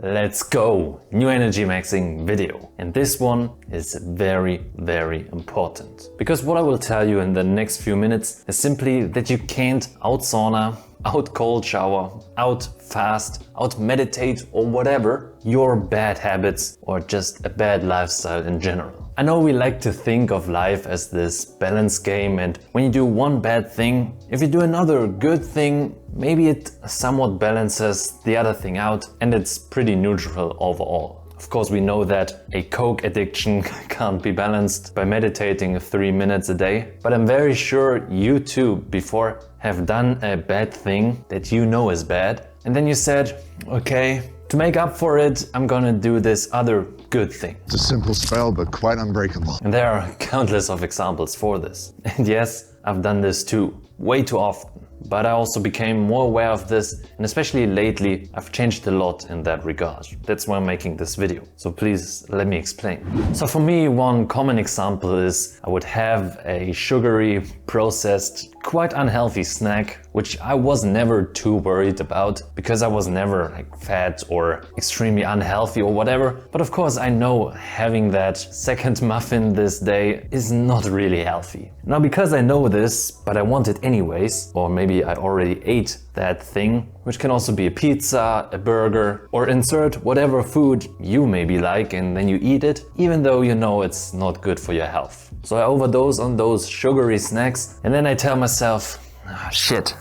Let's go! New Energymaxxing video. And this one is very, very important. Because what I will tell you in the next few minutes is simply that you can't out-sauna, out-cold shower, out-fast, out-meditate or whatever your bad habits or just a bad lifestyle in general. I know we like to think of life as this balance game, and when you do one bad thing, if you do another good thing, maybe it somewhat balances the other thing out and it's pretty neutral overall. Of course, we know that a coke addiction can't be balanced by meditating 3 minutes a day, but I'm very sure you too before have done a bad thing that you know is bad, and then you said, okay, to make up for it, I'm gonna do this other good thing. It's a simple spell, but quite unbreakable. And there are countless of examples for this. And yes, I've done this too, way too often. But I also became more aware of this, and especially lately, I've changed a lot in that regard. That's why I'm making this video. So please let me explain. So for me, one common example is I would have a sugary, processed, quite unhealthy snack, which I was never too worried about because I was never like fat or extremely unhealthy or whatever. But of course, I know having that second muffin this day is not really healthy. Now, because I know this, but I want it anyways, or maybe I already ate that thing, which can also be a pizza, a burger, or insert whatever food you maybe like and then you eat it, even though you know it's not good for your health. So I overdose on those sugary snacks and then I tell myself, ah, shit,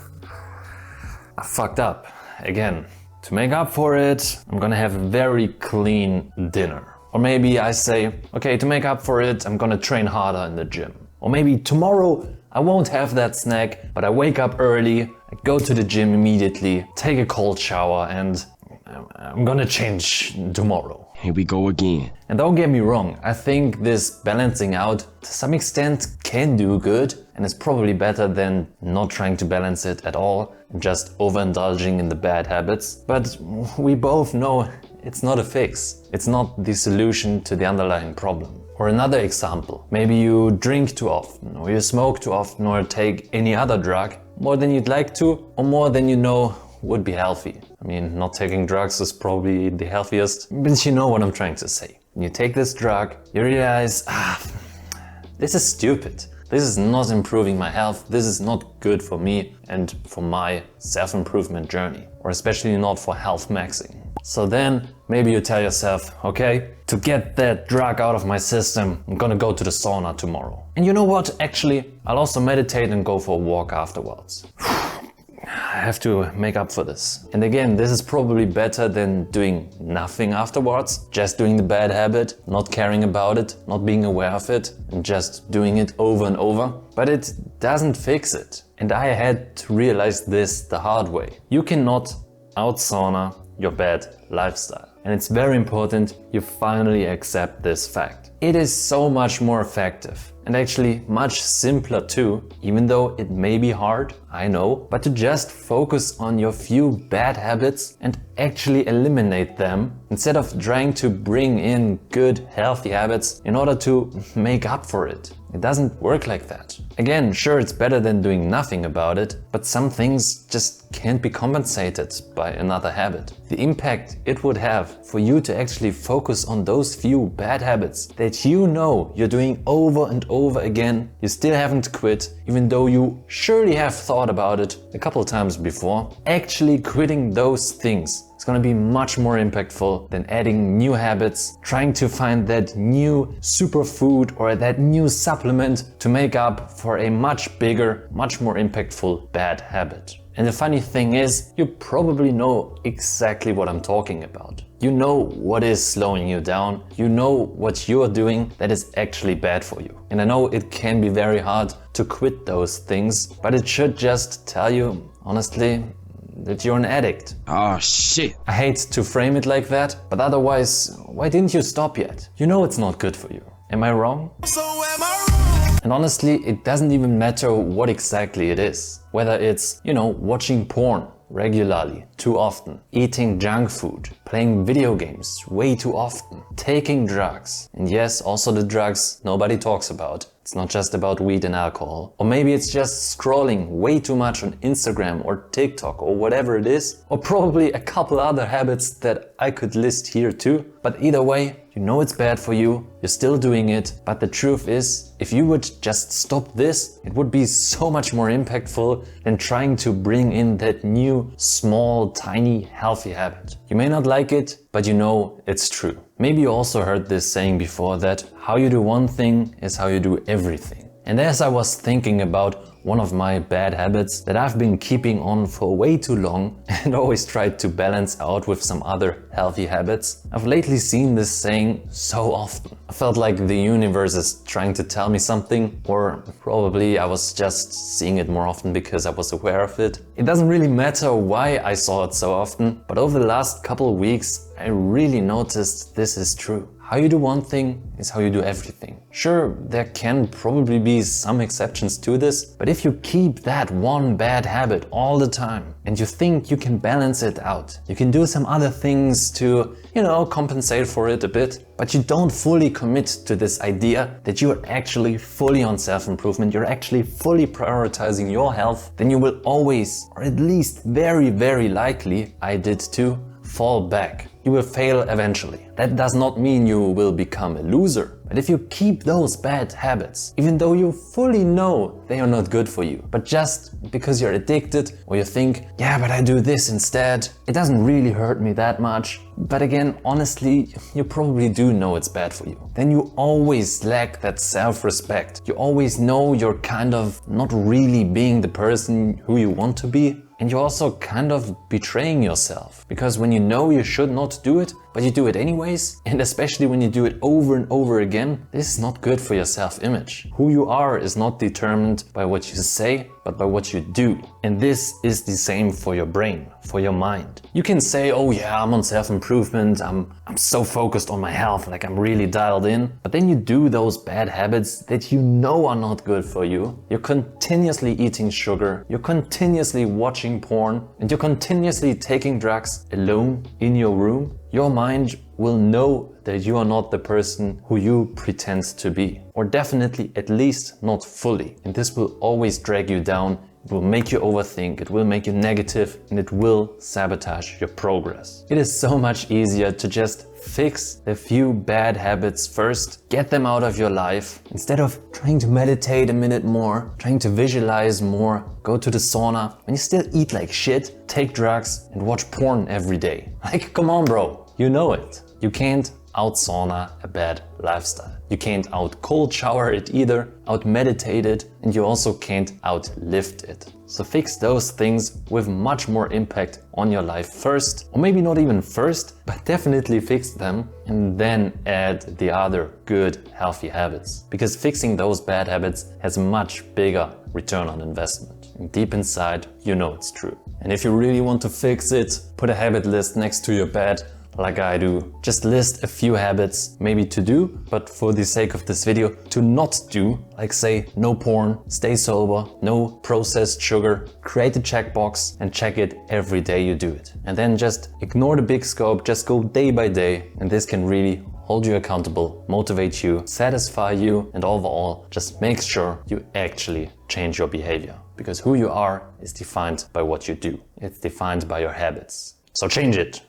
I fucked up again. To make up for it, I'm gonna have a very clean dinner. Or maybe I say, okay, to make up for it, I'm gonna train harder in the gym. Or maybe tomorrow I won't have that snack, but I wake up early, I go to the gym immediately, take a cold shower, and I'm gonna change tomorrow. Here we go again. And don't get me wrong, I think this balancing out to some extent can do good and is probably better than not trying to balance it at all and just overindulging in the bad habits. But we both know it's not a fix. It's not the solution to the underlying problem. Or another example, maybe you drink too often, or you smoke too often, or take any other drug more than you'd like to, or more than you know would be healthy. I mean, not taking drugs is probably the healthiest, but you know what I'm trying to say. When you take this drug, you realize, this is stupid. This is not improving my health, this is not good for me and for my self-improvement journey, or especially not for health maxing. So then maybe you tell yourself, okay, to get that drug out of my system, I'm gonna go to the sauna tomorrow. And you know what? Actually, I'll also meditate and go for a walk afterwards. I have to make up for this. And again, this is probably better than doing nothing afterwards, just doing the bad habit, not caring about it, not being aware of it, and just doing it over and over. But it doesn't fix it. And I had to realize this the hard way. You cannot out-sauna your bad lifestyle. And it's very important you finally accept this fact. It is so much more effective and actually much simpler too, even though it may be hard, I know, but to just focus on your few bad habits and actually eliminate them instead of trying to bring in good, healthy habits in order to make up for it. It doesn't work like that. Again, sure, it's better than doing nothing about it, but some things just can't be compensated by another habit. The impact it would have for you to actually focus on those few bad habits that you know you're doing over and over again, you still haven't quit, even though you surely have thought about it a couple times before. Actually quitting those things is going to be much more impactful than adding new habits, trying to find that new superfood or that new supplement to make up for a much bigger, much more impactful bad habit. And the funny thing is, you probably know exactly what I'm talking about. You know what is slowing you down. You know what you're doing that is actually bad for you. And I know it can be very hard to quit those things, but it should just tell you, honestly, that you're an addict. Oh shit. I hate to frame it like that, but otherwise, why didn't you stop yet? You know it's not good for you. Am I wrong? So am I wrong? And honestly, it doesn't even matter what exactly it is. Whether it's, watching porn regularly, too often, eating junk food, playing video games way too often, taking drugs. And yes, also the drugs nobody talks about. It's not just about weed and alcohol. Or maybe it's just scrolling way too much on Instagram or TikTok or whatever it is. Or probably a couple other habits that I could list here too. But either way, you know it's bad for you, you're still doing it. But the truth is, if you would just stop this, it would be so much more impactful than trying to bring in that new, small, tiny, healthy habit. You may not like it, but you know it's true. Maybe you also heard this saying before that how you do one thing is how you do everything. And as I was thinking about one of my bad habits that I've been keeping on for way too long and always tried to balance out with some other healthy habits, I've lately seen this saying so often. I felt like the universe is trying to tell me something, or probably I was just seeing it more often because I was aware of it. It doesn't really matter why I saw it so often, but over the last couple of weeks I really noticed this is true. How you do one thing is how you do everything. Sure, there can probably be some exceptions to this, but if you keep that one bad habit all the time and you think you can balance it out, you can do some other things to, compensate for it a bit, but you don't fully commit to this idea that you are actually fully on self-improvement, you're actually fully prioritizing your health, then you will always, or at least very, very likely, I did too, fall back. You will fail eventually. That does not mean you will become a loser. But if you keep those bad habits, even though you fully know they are not good for you, but just because you're addicted or you think, yeah, but I do this instead, it doesn't really hurt me that much. But again, honestly, you probably do know it's bad for you. Then you always lack that self-respect. You always know you're kind of not really being the person who you want to be. And you're also kind of betraying yourself, because when you know you should not do it, but you do it anyways, and especially when you do it over and over again, this is not good for your self-image. Who you are is not determined by what you say, but by what you do. And this is the same for your brain, for your mind. You can say, oh yeah, I'm on self-improvement, I'm so focused on my health, like I'm really dialed in. But then you do those bad habits that you know are not good for you. You're continuously eating sugar, you're continuously watching porn, and you're continuously taking drugs alone in your room. Your mind will know that you are not the person who you pretend to be, or definitely at least not fully. And this will always drag you down, it will make you overthink, it will make you negative, and it will sabotage your progress. It is so much easier to just fix a few bad habits first, get them out of your life, instead of trying to meditate a minute more, trying to visualize more, go to the sauna, when you still eat like shit, take drugs and watch porn every day. Like, come on bro, you know it. You can't out-sauna a bad lifestyle. You can't out-cold shower it either, out-meditate it, and you also can't out-lift it. So fix those things with much more impact on your life first, or maybe not even first, but definitely fix them, and then add the other good, healthy habits. Because fixing those bad habits has a much bigger return on investment. And deep inside, you know it's true. And if you really want to fix it, put a habit list next to your bed, like I do. Just list a few habits maybe to do, but for the sake of this video, to not do, like say no porn, stay sober, no processed sugar. Create a checkbox and check it every day you do it. And then just ignore the big scope, just go day by day, and this can really hold you accountable, motivate you, satisfy you, and overall just make sure you actually change your behavior. Because who you are is defined by what you do. It's defined by your habits. So change it.